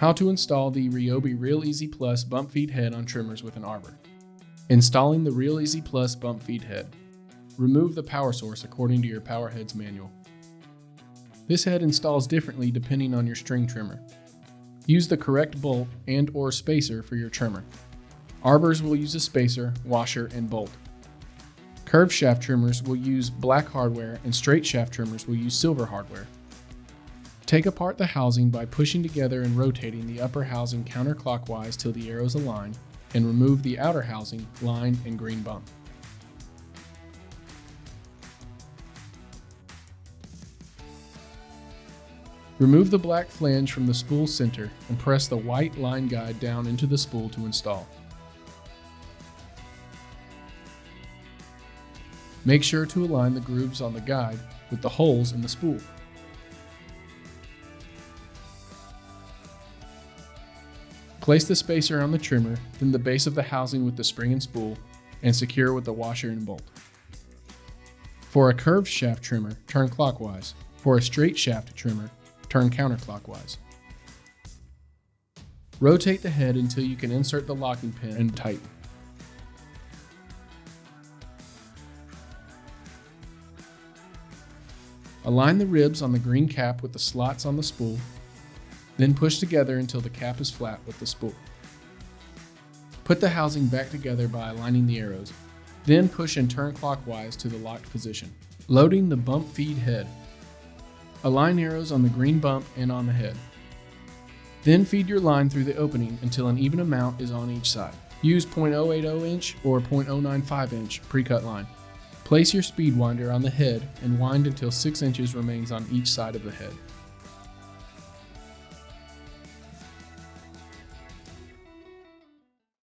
How to install the RYOBI Real Easy Plus bump feed head on trimmers with an arbor. Installing the Real Easy Plus bump feed head. Remove the power source according to your power head's manual. This head installs differently depending on your string trimmer. Use the correct bolt and/or spacer for your trimmer. Arbors will use a spacer, washer, and bolt. Curved shaft trimmers will use black hardware and straight shaft trimmers will use silver hardware. Take apart the housing by pushing together and rotating the upper housing counterclockwise till the arrows align, and remove the outer housing, line, and green bump. Remove the black flange from the spool center and press the white line guide down into the spool to install. Make sure to align the grooves on the guide with the holes in the spool. Place the spacer on the trimmer, then the base of the housing with the spring and spool, and secure with the washer and bolt. For a curved shaft trimmer, turn clockwise. For a straight shaft trimmer, turn counterclockwise. Rotate the head until you can insert the locking pin and tighten. Align the ribs on the green cap with the slots on the spool, then push together until the cap is flat with the spool. Put the housing back together by aligning the arrows, then push and turn clockwise to the locked position. Loading the bump feed head. Align arrows on the green bump and on the head. Then feed your line through the opening until an even amount is on each side. Use .080 inch or .095 inch pre-cut line. Place your speed winder on the head and wind until 6 inches remains on each side of the head.